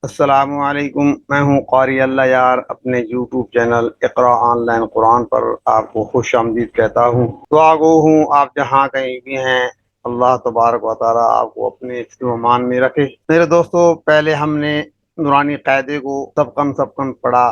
السلام علیکم، میں ہوں قاری اللہ یار، اپنے YouTube channel Iqra online Quran پر آپ کو خوش آمدید کہتا ہوں۔ دعا گو ہوں آپ جہاں کہیں بھی ہیں، اللہ تبارک و تعالیٰ آپ کو اپنے حفظ و امان میں رکھے۔ میرے دوستو، پہلے ہم نے نورانی قاعدے کو سبقن پڑھا۔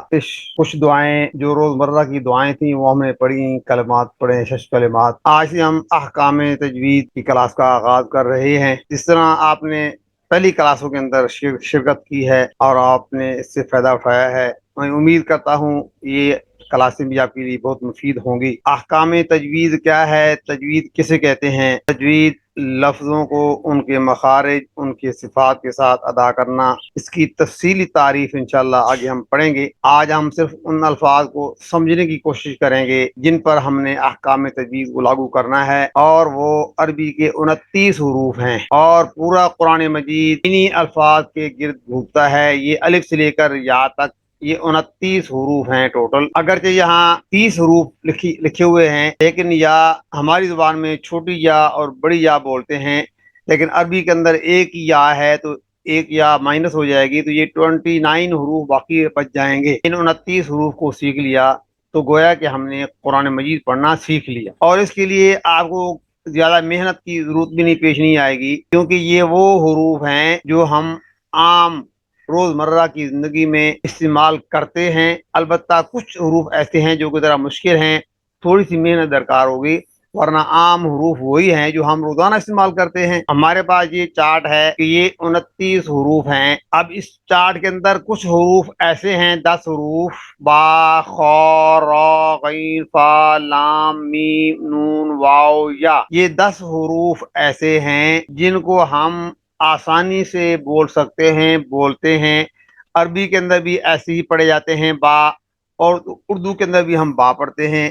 کچھ دعائیں جو روزمرہ کی دعائیں تھیں وہ ہم نے پڑھی، کلمات پڑھے، 6 کلمات۔ آج سے ہم احکام تجوید کی کلاس کا آغاز کر رہے ہیں۔ جس طرح آپ نے پہلی کلاسوں کے اندر شرکت کی ہے اور آپ نے اس سے فائدہ اٹھایا ہے، میں امید کرتا ہوں یہ کلاسیں بھی آپ کے لیے بہت مفید ہوں گی۔ احکام تجوید کیا ہے؟ تجوید کسے کہتے ہیں؟ تجوید لفظوں کو ان کے مخارج، ان کے صفات کے ساتھ ادا کرنا، اس کی تفصیلی تعریف انشاءاللہ آگے ہم پڑھیں گے۔ آج ہم صرف ان الفاظ کو سمجھنے کی کوشش کریں گے جن پر ہم نے احکام تجوید کو لاگو کرنا ہے، اور وہ عربی کے 29 حروف ہیں، اور پورا قرآن مجید انہی الفاظ کے گرد گھومتا ہے۔ یہ الف سے لے کر یا تک یہ 29 حروف ہیں ٹوٹل۔ اگرچہ یہاں 30 حروف لکھے ہوئے ہیں، لیکن یا ہماری زبان میں چھوٹی یا اور بڑی یا بولتے ہیں، لیکن عربی کے اندر ایک ہی یا ہے تو ایک یا مائنس ہو جائے گی، تو یہ 29 حروف باقی بچ جائیں گے۔ ان 29 حروف کو سیکھ لیا تو گویا کہ ہم نے قرآن مجید پڑھنا سیکھ لیا، اور اس کے لیے آپ کو زیادہ محنت کی ضرورت بھی پیش نہیں آئے گی، کیونکہ یہ وہ حروف ہیں جو ہم عام روزمرہ کی زندگی میں استعمال کرتے ہیں۔ البتہ کچھ حروف ایسے ہیں جو کہ ذرا مشکل ہیں، تھوڑی سی محنت درکار ہوگی، ورنہ عام حروف وہی ہیں جو ہم روزانہ استعمال کرتے ہیں۔ ہمارے پاس یہ چارٹ ہے کہ یہ 29 حروف ہیں۔ اب اس چارٹ کے اندر کچھ حروف ایسے ہیں، 10 حروف، با، خا، را، غین، فا، لام، میم، نون، واو، یا۔ یہ 10 حروف ایسے ہیں جن کو ہم آسانی سے بول سکتے ہیں، بولتے ہیں۔ عربی کے اندر بھی ایسے ہی پڑھے جاتے ہیں با، اور اردو کے اندر بھی ہم با پڑھتے ہیں،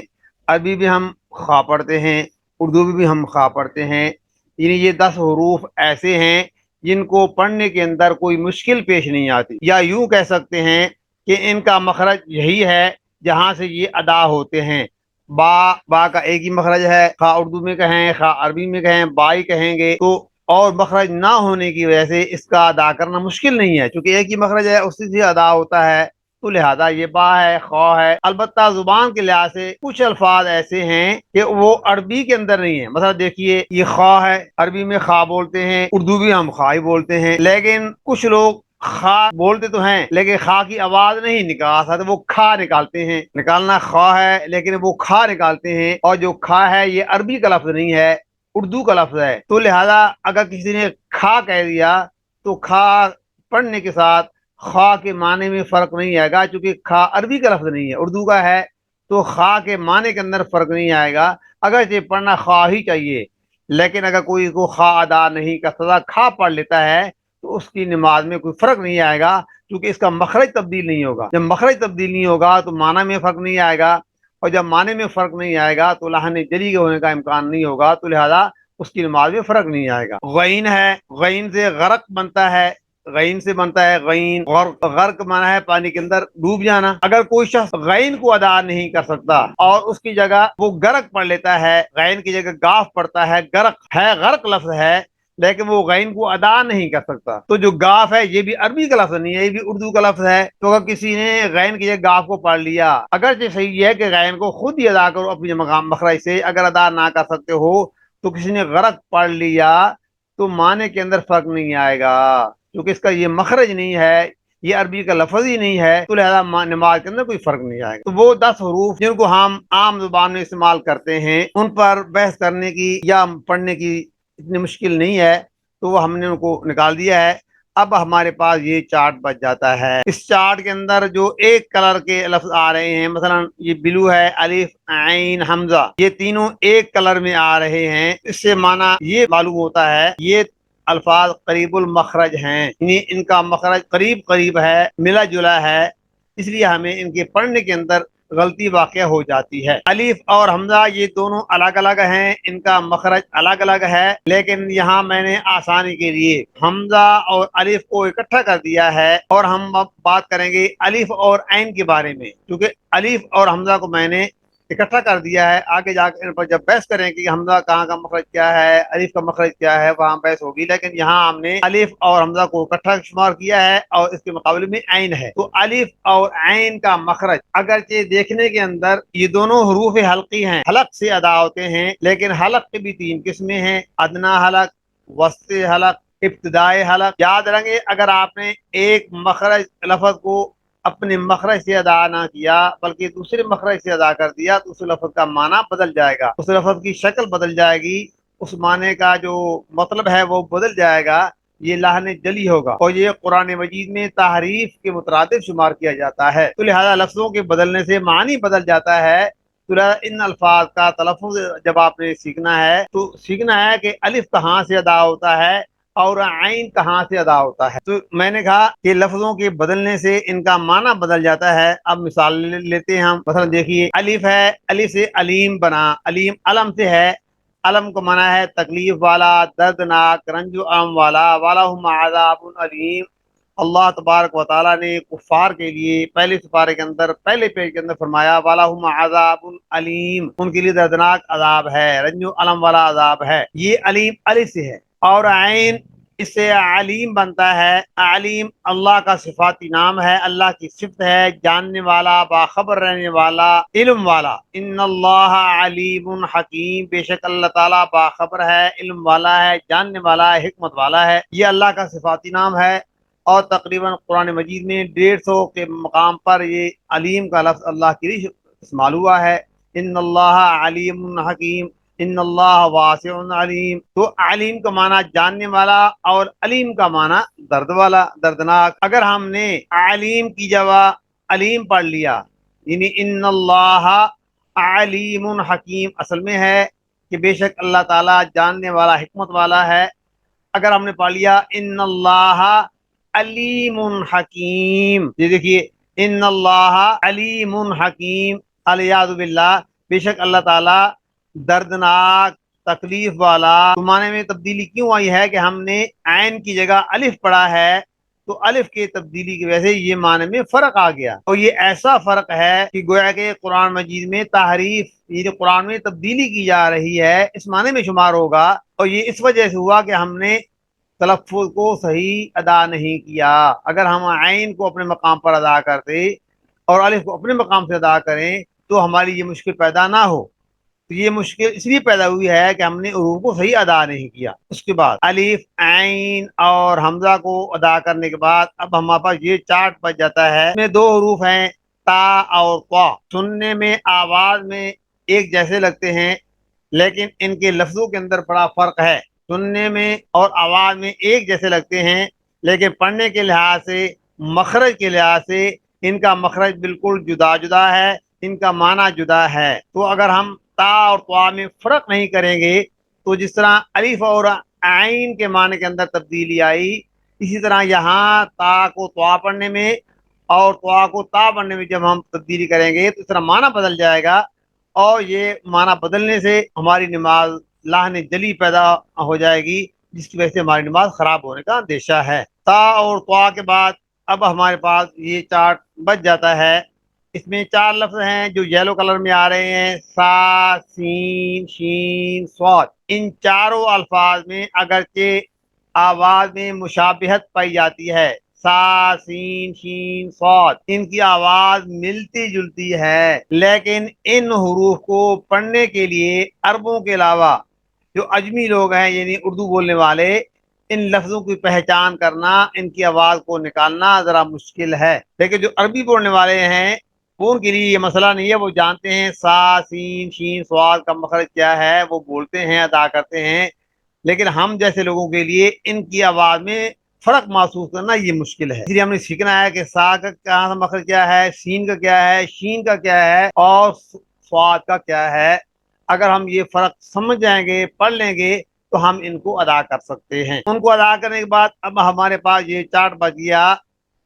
عربی بھی ہم خا پڑھتے ہیں، اردو میں بھی ہم خا پڑھتے ہیں۔ یعنی یہ 10 حروف ایسے ہیں جن کو پڑھنے کے اندر کوئی مشکل پیش نہیں آتی، یا یوں کہہ سکتے ہیں کہ ان کا مخرج یہی ہے جہاں سے یہ ادا ہوتے ہیں۔ با کا ایک ہی مخرج ہے، خا اردو میں کہیں، خا عربی میں کہیں، بائی کہیں گے تو، اور مخرج نہ ہونے کی وجہ سے اس کا ادا کرنا مشکل نہیں ہے، چونکہ ایک ہی مخرج ہے، اسی سے ادا ہوتا ہے، تو لہذا یہ با ہے، خا ہے۔ البتہ زبان کے لحاظ سے کچھ الفاظ ایسے ہیں کہ وہ عربی کے اندر نہیں ہیں۔ مثلا دیکھیے، یہ خا ہے، عربی میں خا بولتے ہیں، اردو بھی ہم خا ہی بولتے ہیں، لیکن کچھ لوگ خا بولتے تو ہیں لیکن خا کی آواز نہیں نکال سکتے، وہ کھا نکالتے ہیں۔ نکالنا خا ہے لیکن وہ کھا نکالتے ہیں، اور جو کھا ہے یہ عربی کا لفظ نہیں ہے، اردو کا لفظ ہے، تو لہذا اگر کسی نے کھا کہہ دیا تو کھا پڑھنے کے ساتھ خا کے معنی میں فرق نہیں آئے گا، چونکہ کھا عربی کا لفظ نہیں ہے، اردو کا ہے، تو خا کے معنی کے اندر فرق نہیں آئے گا، اگرچہ پڑھنا خا ہی چاہیے۔ لیکن اگر کوئی کو خا ادا نہیں کر سکتا، کھا پڑھ لیتا ہے، تو اس کی نماز میں کوئی فرق نہیں آئے گا، کیونکہ اس کا مخرج تبدیل نہیں ہوگا۔ جب مخرج تبدیل نہیں ہوگا تو معنی میں فرق نہیں آئے گا، اور جب معنی میں فرق نہیں آئے گا تو لحن جلی کے ہونے کا امکان نہیں ہوگا، تو لہذا اس کی نماز میں فرق نہیں آئے گا۔ غین ہے، غین سے غرق بنتا ہے، غین سے بنتا ہے غین، غرق مانا ہے پانی کے اندر ڈوب جانا۔ اگر کوئی شخص غین کو ادا نہیں کر سکتا اور اس کی جگہ وہ غرق پڑھ لیتا ہے، غین کی جگہ گاف پڑتا ہے، غرق ہے، غرق لفظ ہے، لیکن وہ غین کو ادا نہیں کر سکتا، تو جو گاف ہے یہ بھی عربی کا لفظ نہیں ہے، یہ بھی اردو کا لفظ ہے، تو اگر کسی نے غین کی جگہ گاف کو پڑھ لیا، اگرچہ صحیح ہے کہ غین کو خود ہی ادا کرو اپنی مقام مخرج سے، اگر ادا نہ کر سکتے ہو تو کسی نے غرق پڑھ لیا تو معنی کے اندر فرق نہیں آئے گا، کیونکہ اس کا یہ مخرج نہیں ہے، یہ عربی کا لفظ ہی نہیں ہے، تو لہذا نماز کے اندر کوئی فرق نہیں آئے گا۔ تو وہ 10 حروف جن کو ہم عام زبان میں استعمال کرتے ہیں، ان پر بحث کرنے کی یا پڑھنے کی اتنی مشکل نہیں ہے، تو وہ ہم نے ان کو نکال دیا ہے۔ اب ہمارے پاس یہ چارٹ بچ جاتا ہے۔ اس چارٹ کے اندر جو ایک کلر کے لفظ آ رہے ہیں، مثلا یہ بلو ہے، الف، عین، حمزہ، یہ تینوں ایک کلر میں آ رہے ہیں، اس سے معنی یہ معلوم ہوتا ہے یہ الفاظ قریب المخرج ہیں، یعنی ان کا مخرج قریب قریب ہے، ملا جلا ہے، اس لیے ہمیں ان کے پڑھنے کے اندر غلطی واقع ہو جاتی ہے۔ الف اور حمزہ یہ دونوں الگ الگ ہیں، ان کا مخرج الگ الگ ہے، لیکن یہاں میں نے آسانی کے لیے حمزہ اور الف کو اکٹھا کر دیا ہے، اور ہم اب بات کریں گے الف اور عین کے بارے میں، کیونکہ الف اور حمزہ کو میں نے اکٹھا کر دیا ہے، آگے جا کے ان پر جب بحث کریں کہ حمزہ کہاں کا مخرج کیا ہے، الف کا مخرج کیا ہے، وہاں بحث ہوگی، لیکن یہاں ہم نے الف اور حمزہ کو اکٹھا شمار کیا ہے اور اس کے مقابلے میں عین ہے، تو الف اور عین کا مخرج اگرچہ دیکھنے کے اندر یہ دونوں حروف حلقی ہیں، حلق سے ادا ہوتے ہیں، لیکن حلق کی بھی 3 قسمیں ہیں، ادنا حلق، وسط حلق، ابتدائی حلق۔ یاد رکھیں اگر آپ نے ایک مخرج لفظ کو اپنے مخرج سے ادا نہ کیا بلکہ دوسرے مخرج سے ادا کر دیا تو اس لفظ کا معنی بدل جائے گا، اس لفظ کی شکل بدل جائے گی، اس معنی کا جو مطلب ہے وہ بدل جائے گا، یہ لحن جلی ہوگا، اور یہ قرآن مجید میں تحریف کے مترادف شمار کیا جاتا ہے، تو لہذا لفظوں کے بدلنے سے معنی بدل جاتا ہے۔ تو ان الفاظ کا تلفظ جب آپ نے سیکھنا ہے تو سیکھنا ہے کہ الف کہاں سے ادا ہوتا ہے اور عین کہاں سے ادا ہوتا ہے۔ تو میں نے کہا کہ لفظوں کے بدلنے سے ان کا معنی بدل جاتا ہے۔ اب مثال لیتے ہیں ہم، مثلا دیکھیے الف ہے، الف سے علیم بنا، علیم علم سے ہے، علم کو معنی ہے تکلیف والا، دردناک، رنج و غم والا، وَلَهُمْ عَذَابٌ علیم۔ اللہ تبارک و تعالیٰ نے کفار کے لیے پہلے سپارے کے اندر پہلے پیج کے اندر فرمایا وَلَهُمْ عَذَابٌ علیم، ان کے لیے دردناک عذاب ہے، رنج و علم والا عذاب ہے۔ یہ علیم الف سے ہے، اور عین اس سے علیم بنتا ہے۔ علیم اللہ کا صفاتی نام ہے، اللہ کی صفت ہے، جاننے والا، باخبر رہنے والا، علم والا۔ ان اللہ علیم حکیم، بے شک اللہ تعالیٰ باخبر ہے، علم والا ہے، جاننے والا ہے، حکمت والا ہے، یہ اللہ کا صفاتی نام ہے۔ اور تقریباً قرآن مجید میں 150 کے مقام پر یہ علیم کا لفظ اللہ کے لیے استعمال ہوا ہے۔ ان اللہ علیم حکیم، ان اللہ واسع علیم۔ تو علیم کا معنی جاننے والا اور علیم کا معنی درد والا، دردناک۔ اگر ہم نے علیم کی جگہ علیم پڑھ لیا، یعنی ان اللہ علیم حکیم، اصل میں ہے کہ بے شک اللہ تعالیٰ جاننے والا، حکمت والا ہے۔ اگر ہم نے پڑھ لیا ان اللہ علیم حکیم، یہ دیکھیے ان اللہ علیم حکیم، الیاذ باللہ، بے شک اللہ تعالیٰ دردناک، تکلیف والا۔ تو معنی میں تبدیلی کیوں آئی ہے کہ ہم نے عین کی جگہ الف پڑھا ہے، تو الف کی تبدیلی کی وجہ سے یہ معنی میں فرق آ گیا، اور یہ ایسا فرق ہے کہ گویا کہ قرآن مجید میں تحریف، یہ قرآن میں تبدیلی کی جا رہی ہے، اس معنی میں شمار ہوگا، اور یہ اس وجہ سے ہوا کہ ہم نے تلفظ کو صحیح ادا نہیں کیا۔ اگر ہم عین کو اپنے مقام پر ادا کرتے اور الف کو اپنے مقام سے ادا کریں تو ہماری یہ مشکل پیدا نہ ہو۔ تو یہ مشکل اس لیے پیدا ہوئی ہے کہ ہم نے حروف کو صحیح ادا نہیں کیا۔ اس کے بعد الف، عین اور حمزہ کو ادا کرنے کے بعد اب ہمارے پاس یہ چارٹ بچ جاتا ہے، اس میں 2 حروف ہیں تا اور طا۔ سننے میں آواز میں ایک جیسے لگتے ہیں لیکن ان کے لفظوں کے اندر بڑا فرق ہے، سننے میں اور آواز میں ایک جیسے لگتے ہیں لیکن پڑھنے کے لحاظ سے، مخرج کے لحاظ سے ان کا مخرج بالکل جدا جدا ہے، ان کا معنی جدا ہے۔ تو اگر ہم تا اور طا میں فرق نہیں کریں گے تو جس طرح الف اور عین کے معنی کے اندر تبدیلی آئی، اسی طرح یہاں تا کو طا پڑھنے میں اور طا کو تا پڑھنے میں جب ہم تبدیلی کریں گے تو اس طرح معنی بدل جائے گا، اور یہ معنی بدلنے سے ہماری نماز لحن جلی پیدا ہو جائے گی، جس کی وجہ سے ہماری نماز خراب ہونے کا اندیشہ ہے۔ تا اور طا کے بعد اب ہمارے پاس یہ چارٹ بچ جاتا ہے، اس میں 4 لفظ ہیں جو یلو کلر میں آ رہے ہیں، سا، سین، شین، صاد۔ ان چاروں الفاظ میں اگرچہ آواز میں مشابہت پائی جاتی ہے، سا، سین، شین، صاد، ان کی آواز ملتی جلتی ہے، لیکن ان حروف کو پڑھنے کے لیے عربوں کے علاوہ جو اجمی لوگ ہیں یعنی اردو بولنے والے، ان لفظوں کی پہچان کرنا، ان کی آواز کو نکالنا ذرا مشکل ہے، لیکن جو عربی بولنے والے ہیں ان کے لیے یہ مسئلہ نہیں ہے، وہ جانتے ہیں سا، سین، شین، صاد کا مخرج کیا ہے، وہ بولتے ہیں، ادا کرتے ہیں، لیکن ہم جیسے لوگوں کے لیے ان کی آواز میں فرق محسوس کرنا یہ مشکل ہے۔ اس لیے ہم نے سیکھنا ہے کہ سا کا کہاں سے مخرج کیا ہے، سین کا کیا ہے، شین کا کیا ہے اور صاد کا کیا ہے۔ اگر ہم یہ فرق سمجھ جائیں گے، پڑھ لیں گے تو ہم ان کو ادا کر سکتے ہیں۔ ان کو ادا کرنے کے بعد اب ہمارے پاس یہ چارٹ بچ گیا،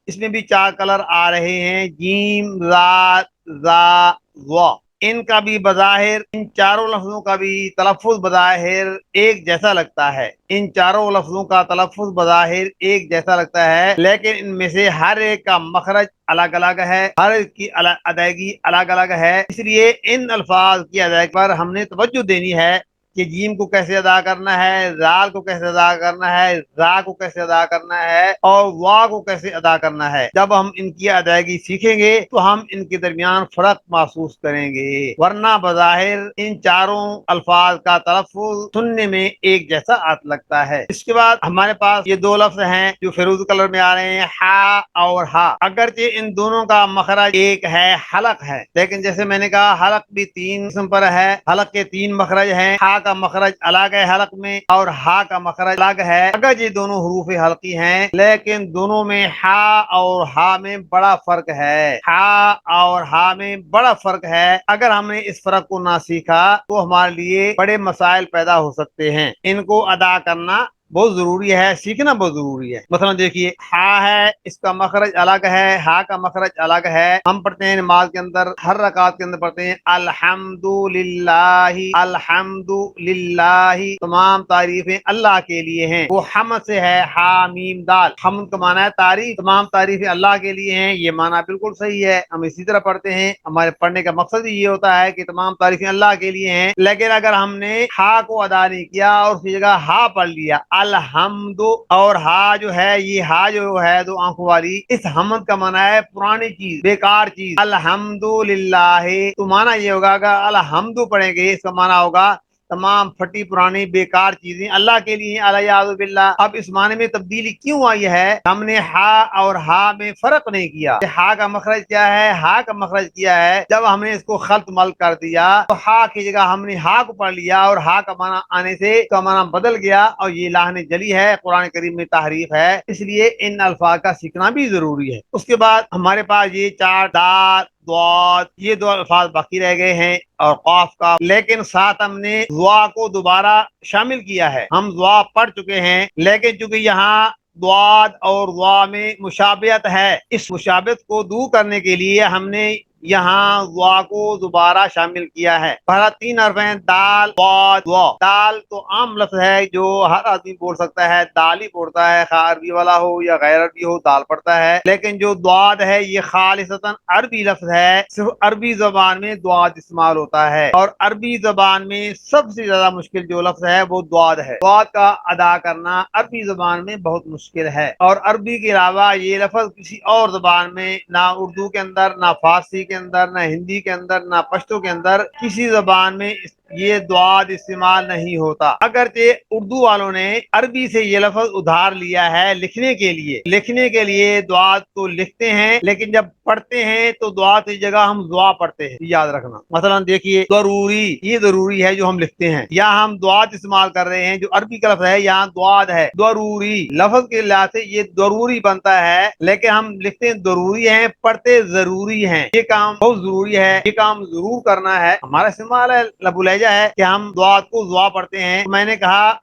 اس میں بھی 4 کلر آ رہے ہیں، جیم، را، زا، وا۔ ان کا بھی بظاہر ان چاروں لفظوں کا بھی تلفظ بظاہر ایک جیسا لگتا ہے، ان چاروں لفظوں کا تلفظ بظاہر ایک جیسا لگتا ہے، لیکن ان میں سے ہر ایک کا مخرج الگ الگ ہے، ہر ایک کی ادائیگی الگ الگ ہے۔ اس لیے ان الفاظ کی ادائیگی پر ہم نے توجہ دینی ہے کہ جیم کو کیسے ادا کرنا ہے، زال کو کیسے ادا کرنا ہے، را کو کیسے ادا کرنا ہے، اور وا کو کیسے ادا کرنا ہے۔ جب ہم ان کی ادائیگی سیکھیں گے تو ہم ان کے درمیان فرق محسوس کریں گے، ورنہ بظاہر ان چاروں الفاظ کا تلفظ سننے میں ایک جیسا لگتا ہے۔ اس کے بعد ہمارے پاس یہ دو لفظ ہیں جو فیروز کلر میں آ رہے ہیں، ہا اور ہا۔ اگرچہ ان دونوں کا مخرج ایک ہے، حلق ہے، لیکن جیسے میں نے کہا حلق بھی تین قسم پر ہے، حلق کے تین مخرج ہیں، ہا کا مخرج الگ ہے حلق میں اور ہا کا مخرج الگ ہے۔ اگر یہ دونوں حروف حلقی ہیں لیکن دونوں میں ہا اور ہا میں بڑا فرق ہے، ہا اور ہا میں بڑا فرق ہے۔ اگر ہم نے اس فرق کو نہ سیکھا تو ہمارے لیے بڑے مسائل پیدا ہو سکتے ہیں۔ ان کو ادا کرنا بہت ضروری ہے، سیکھنا بہت ضروری ہے۔ مثلا دیکھیے ہا ہے، اس کا مخرج الگ ہے، ہا کا مخرج الگ ہے۔ ہم پڑھتے ہیں نماز کے اندر، ہر رکعت کے اندر پڑھتے ہیں الحمدللہ، الحمدللہ، تمام تعریفیں اللہ کے لیے ہیں۔ وہ حمد سے ہے، ہا میم دال، حمد کا معنی ہے تعریف، تمام تعریفیں اللہ کے لیے ہیں، یہ معنی بالکل صحیح ہے۔ ہم اسی طرح پڑھتے ہیں، ہمارے پڑھنے کا مقصد ہی یہ ہوتا ہے کہ تمام تعریفیں اللہ کے لیے ہیں۔ لیکن اگر ہم نے ہا کو ادا نہیں کیا اور اسی جگہ ہا پڑھ لیا الحمد، اور ہا جو ہے یہ ہا جو ہے دو آنکھوں والی، اس حمد کا معنی ہے پرانی چیز، بیکار چیز، الحمدللہ، تو معنی یہ ہوگا کہ الحمد پڑھیں گے، اس کا معنی ہوگا تمام پھٹی پرانی بیکار چیزیں اللہ کے لیے ہیں، الیاذ باللہ۔ اب اس معنی میں تبدیلی کیوں آئی ہے؟ ہم نے ہا اور ہا میں فرق نہیں کیا، ہا کا مخرج کیا ہے، ہا کا مخرج کیا ہے۔ جب ہم نے اس کو خلط مل کر دیا تو ہا کی جگہ ہم نے ہا کو پڑھ لیا اور ہا کا معنی آنے سے اس کا معنی بدل گیا، اور یہ لاہن جلی ہے، قرآن کریم میں تحریف ہے۔ اس لیے ان الفاظ کا سیکھنا بھی ضروری ہے۔ اس کے بعد ہمارے پاس یہ چار دال، ضاد، یہ دو الفاظ باقی رہ گئے ہیں اور قاف کا، لیکن ساتھ ہم نے ضا کو دوبارہ شامل کیا ہے۔ ہم ضا پڑھ چکے ہیں لیکن چونکہ یہاں ضاد اور ضا میں مشابہت ہے، اس مشابہت کو دور کرنے کے لیے ہم نے یہاں ضا کو دوبارہ شامل کیا ہے۔ پہلا تین حرف ہیں دال، ضاد، وا۔ دال تو عام لفظ ہے جو ہر آدمی بول سکتا ہے، دال ہی بولتا ہے، خواہ عربی والا ہو یا غیر عربی ہو، دال پڑھتا ہے۔ لیکن جو ضاد ہے یہ خالصتاً عربی لفظ ہے، صرف عربی زبان میں ضاد استعمال ہوتا ہے، اور عربی زبان میں سب سے زیادہ مشکل جو لفظ ہے وہ ضاد ہے۔ ضاد کا ادا کرنا عربی زبان میں بہت مشکل ہے، اور عربی کے علاوہ یہ لفظ کسی اور زبان میں، نہ اردو کے اندر، نہ فارسی کے اندر، نہ ہندی کے اندر، نہ پشتو کے اندر، کسی زبان میں یہ ضاد استعمال نہیں ہوتا۔ اگرچہ اردو والوں نے عربی سے یہ لفظ ادھار لیا ہے لکھنے کے لیے ضاد کو لکھتے ہیں، لیکن جب پڑھتے ہیں تو ضاد کی جگہ ہم ضا پڑھتے ہیں، یاد رکھنا۔ مثلا دیکھیے ضروری، یہ ضروری ہے جو ہم لکھتے ہیں، یا ہم ضاد استعمال کر رہے ہیں جو عربی کا لفظ ہے، یہاں ضاد ہے۔ ضروری لفظ کے لحاظ سے یہ ضروری بنتا ہے، لیکن ہم لکھتے ہیں ضروری ہیں، پڑھتے ضروری ہیں۔ یہ کام بہت ضروری ہے، یہ کام ضرور کرنا ہے۔ ہمارا استعمال ہے، لب و لہجہ ہے کہ ہم ضاد کو ضا پڑھتے ہیں۔ میں نے کہا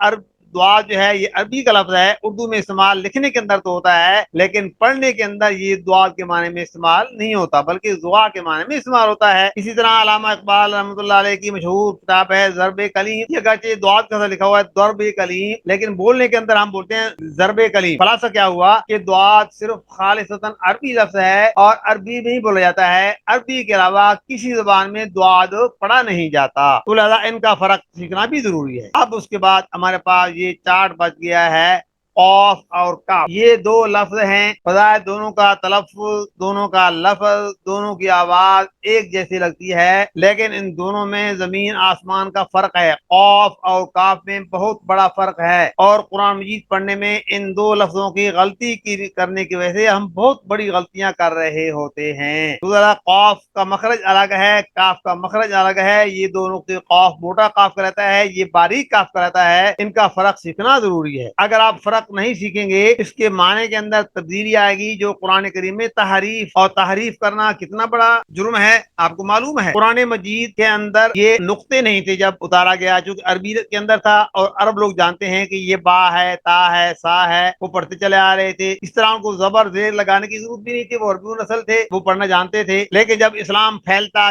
ضاد جو ہے یہ عربی کا لفظ ہے، اردو میں استعمال لکھنے کے اندر تو ہوتا ہے لیکن پڑھنے کے اندر یہ ضاد کے معنی میں استعمال نہیں ہوتا، بلکہ ضا کے معنی میں استعمال ہوتا ہے۔ اسی طرح علامہ اقبال رحمۃ اللہ علیہ کی مشہور کتاب ہے ضرب کلیم، یہ اگرچہ ضاد کے ساتھ لکھا ہوا ہے ضرب کلیم، لیکن بولنے کے اندر ہم بولتے ہیں ضرب کلیم۔ خلاصہ کیا ہوا کہ ضاد صرف خالصتاً عربی لفظ ہے اور عربی میں ہی بولا جاتا ہے، عربی کے علاوہ کسی زبان میں ضاد پڑھا نہیں جاتا، تو لہذا ان کا فرق سیکھنا بھی ضروری ہے۔ اب اس کے بعد ہمارے پاس یہ چارٹ بچ گیا ہے، قاف اور کاف۔ یہ دو لفظ ہیں، بظاہر دونوں کا تلفظ، دونوں کا لفظ، دونوں کی آواز ایک جیسی لگتی ہے، لیکن ان دونوں میں زمین آسمان کا فرق ہے۔ قاف اور کاف میں بہت بڑا فرق ہے، اور قرآن مجید پڑھنے میں ان دو لفظوں کی غلطی کرنے کی وجہ سے ہم بہت بڑی غلطیاں کر رہے ہوتے ہیں۔ تو ذرا قاف کا مخرج الگ ہے، کاف کا مخرج الگ ہے، یہ دونوں کے قاف موٹا قاف کا رہتا ہے، یہ باریک قاف کا رہتا ہے، ان کا فرق سیکھنا ضروری ہے۔ اگر آپ فرق فرق نہیں سیکھیں گے اس کے معنی کے اندر تبدیلی آئے گی، جو قرآن کریم میں تحریف، اور تحریف کرنا کتنا بڑا جرم ہے آپ کو معلوم ہے۔ قرآن مجید کے اندر یہ نقطے نہیں تھے جب اتارا گیا، چونکہ عربی کے اندر تھا اور عرب لوگ جانتے ہیں کہ یہ با ہے، تا ہے، سا ہے، وہ پڑھتے چلے آ رہے تھے، اس طرح کو زبر زیر لگانے کی ضرورت بھی نہیں تھی، وہ عربی نسل تھے، وہ پڑھنا جانتے تھے۔ لیکن جب اسلام پھیلتا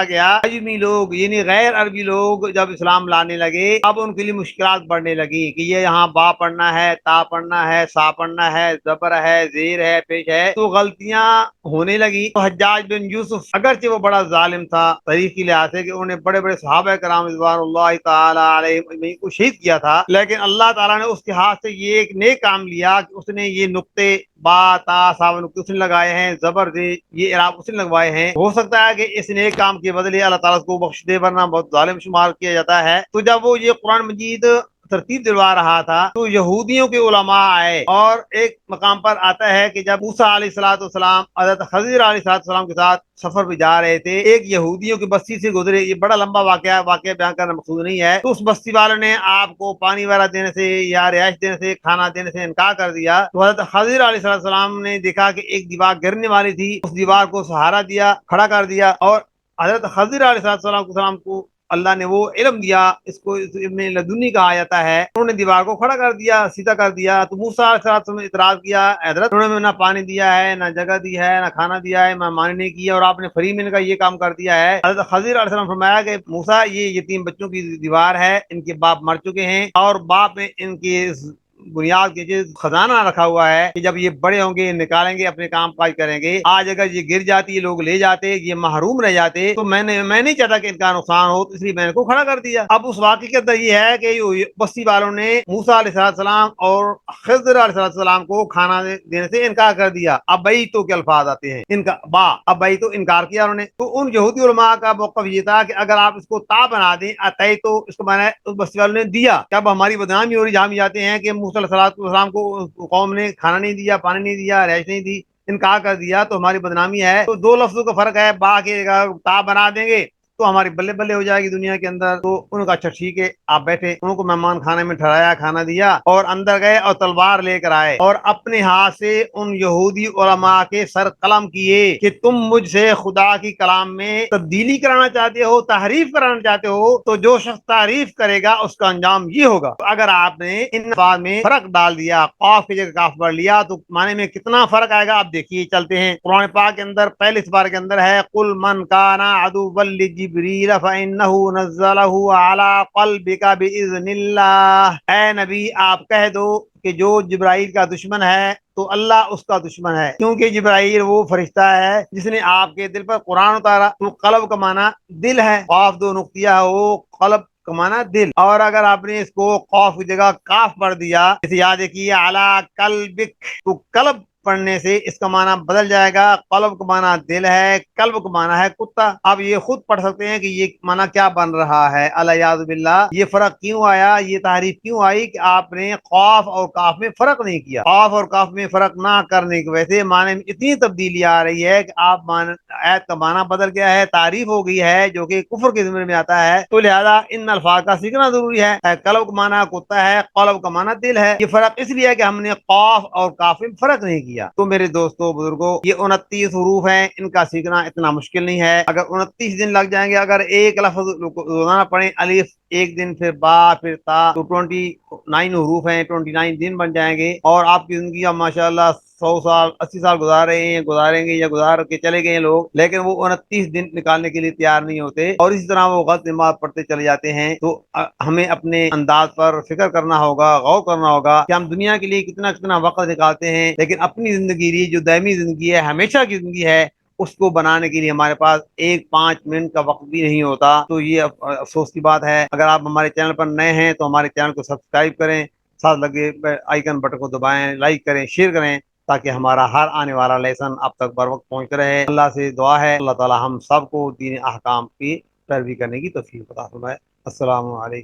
گیا عجمی لوگ یعنی غیر عربی لوگ جب اسلام لانے لگے، اب ان کے لیے مشکلات بڑھنے لگی کہ یہ یہاں با پڑھنا ہے، تا پڑھنا ہے، سا پڑھنا ہے، زبر ہے، زیر ہے، پیش ہے، تو غلطیاں ہونے لگی۔ تو حجاج بن یوسف اگرچہ وہ بڑا ظالم تھا تاریخ کی لحاظ سے کہ انہوں نے بڑے بڑے صحابہ کرام رضوان اللہ تعالی علیہ کو شہید کیا تھا، لیکن اللہ تعالیٰ نے اس کے ہاتھ سے یہ ایک نیک کام لیا کہ اس نے یہ نقطے با تا سا نقطے اس نے لگائے ہیں، زبر دے یہ اعراب اس نے لگوائے ہیں۔ ہو سکتا ہے کہ اس نیک کام کے بدلے اللہ تعالیٰ کو بخش دے، ورنہ بہت ظالم شمار کیا جاتا ہے۔ تو جب وہ یہ قرآن مجید ترتیب دلوا رہا تھا تو یہودیوں کے علماء آئے، اور ایک مقام پر آتا ہے کہ جب موسیٰ علیہ السلام حضرت خضر علیہ السلام کے ساتھ سفر پہ جا رہے تھے، ایک یہودیوں کی بستی سے گزرے، یہ بڑا لمبا واقعہ بیان کرنا مقصود نہیں ہے، تو اس بستی والوں نے آپ کو پانی وغیرہ دینے سے یا رہائش دینے سے، کھانا دینے سے انکار کر دیا۔ تو حضرت خضر علیہ السلام نے دیکھا کہ ایک دیوار گرنے والی تھی، اس دیوار کو سہارا دیا، کھڑا کر دیا، اور حضرت خضر علیہ السلام کو اللہ نے وہ علم دیا، اس کو علم لدنی کہا جاتا ہے، انہوں نے دیوار کو کھڑا کر دیا، سیدھا کر دیا۔ تو موسیٰ علیہ السلام نے اعتراض کیا، حضرت انہوں نے نہ پانی دیا ہے، نہ جگہ دی ہے، نہ کھانا دیا ہے، مانی نہیں کی ہے، اور آپ نے فری میں کا یہ کام کر دیا ہے۔ حضرت خضر علیہ السلام فرمایا کہ موسیٰ یہ یتیم بچوں کی دیوار ہے، ان کے باپ مر چکے ہیں، اور باپ نے ان کی بنیاد کے خزانہ رکھا ہوا ہے کہ جب یہ بڑے ہوں گے نکالیں گے، اپنے کام کاج کریں گے۔ آج اگر یہ گر جاتی، لوگ لے جاتے، یہ محروم رہ جاتے، تو میں نہیں چاہتا کہ ان کا نقصان ہو، تو اس لیے میں نے کو کھڑا کر دیا۔ اب اس واقعے کے اندر یہ ہے کہ بستی والوں نے موسیٰ علیہ السلام اور خضر علیہ السلام کو کھانا دینے سے انکار کر دیا۔ ابئی تو کے الفاظ آتے ہیں ان کا با، ابئی تو انکار کیا انہوں نے۔ تو ان یہودی علماء کا موقف یہ تھا کہ اگر آپ اس کو تا بنا دیں، اتئی تو اس کو معنی اس بستی والوں نے دیا، کہ اب ہماری بدنامی ہو رہی، جہاں جاتے ہیں کہ موسیٰ علیہ السلام کو قوم نے کھانا نہیں دیا، پانی نہیں دیا، رہائش نہیں دی، انکار کر دیا، تو ہماری بدنامی ہے۔ تو دو لفظوں کا فرق ہے، با کے تا بنا دیں گے تو ہماری بلے بلے ہو جائے گی دنیا کے اندر۔ تو ان کا اچھا ٹھیک ہے، آپ بیٹھے، ان کو مہمان خانے میں ٹھہرایا، کھانا دیا، اور اندر گئے اور تلوار لے کر آئے، اور اپنے ہاتھ سے ان یہودی علماء کے سر قلم کیے کہ تم مجھ سے خدا کی کلام میں تبدیلی کرانا چاہتے ہو، تحریف کرانا چاہتے ہو، تو جو شخص تعریف کرے گا اس کا انجام یہ ہوگا۔ تو اگر آپ نے ان الفاظ میں فرق ڈال دیا، قاف کی جگہ کاف پڑھ لیا، تو معنی میں کتنا فرق آئے گا آپ دیکھیے۔ چلتے ہیں قرآن پاک کے اندر پہلے سپارے کے اندر ہے، قل من کان عدوا لجبریل فانہ نزلہ علی قلبک باذن اللہ۔ اے نبی آپ کہہ دو کہ جو جبرائیل کا دشمن ہے تو اللہ اس کا دشمن ہے، کیونکہ جبرائیل وہ فرشتہ ہے جس نے آپ کے دل پر قرآن اتارا۔ تو قلب کا معنی دل ہے، قاف دو نقطہ ہو، قلب کا معنی دل، اور اگر آپ نے اس کو قاف کی جگہ کاف پڑھ دیا، اسے یاد کیے علی قلبک، تو قلب پڑھنے سے اس کا معنی بدل جائے گا، قلب کا معنی دل ہے، قلب کا معنی ہے کتا۔ اب یہ خود پڑھ سکتے ہیں کہ یہ معنی کیا بن رہا ہے، الیاذ باللہ۔ یہ فرق کیوں آیا، یہ تعریف کیوں آئی کہ آپ نے قاف اور کاف میں فرق نہیں کیا۔ قاف اور کاف میں فرق نہ کرنے کی وجہ سے معنی میں اتنی تبدیلی آ رہی ہے کہ آپ آیت کا معنی بدل گیا ہے، تعریف ہو گئی ہے، جو کہ کفر کے ضمن میں آتا ہے۔ تو لہذا ان الفاظ کا سیکھنا ضروری ہے۔ قلب کا معنی کتا ہے، قلب کا معنی دل ہے۔ یہ فرق اس لیے ہے کہ ہم نے قاف اور کاف میں فرق نہیں کیا۔ تو میرے دوستو بزرگوں، یہ 29 حروف ہیں، ان کا سیکھنا اتنا مشکل نہیں ہے۔ اگر 29 دن لگ جائیں گے، اگر ایک لفظ روزانہ پڑھیں، الف ایک دن، پھر با، پھر تا، تو 29 حروف ہیں، 29 دن بن جائیں گے، اور آپ کی زندگی اب ماشاءاللہ 100 سال 80 سال گزاریں گے یا گزار کے چلے گئے لوگ، لیکن وہ 29 دن نکالنے کے لیے تیار نہیں ہوتے، اور اسی طرح وہ غلط نماز پڑھتے چلے جاتے ہیں۔ تو ہمیں اپنے انداز پر فکر کرنا ہوگا، غور کرنا ہوگا کہ ہم دنیا کے لیے کتنا کتنا وقت نکالتے ہیں، لیکن اپنی زندگی جو دائمی زندگی ہے، ہمیشہ کی زندگی ہے، اس کو بنانے کے لیے ہمارے پاس 1-5 منٹ کا وقت بھی نہیں ہوتا۔ تو یہ افسوس کی بات ہے۔ اگر آپ ہمارے چینل پر نئے ہیں تو ہمارے چینل کو سبسکرائب کریں، ساتھ لگے آئیکن بٹن کو دبائیں، لائک کریں، شیئر کریں، تاکہ ہمارا ہر آنے والا لیسن آپ تک بر وقت پہنچ رہے۔ اللہ سے دعا ہے اللہ تعالی ہم سب کو دین احکام کی پیروی کرنے کی توفیق عطا فرمائے۔ السلام علیکم۔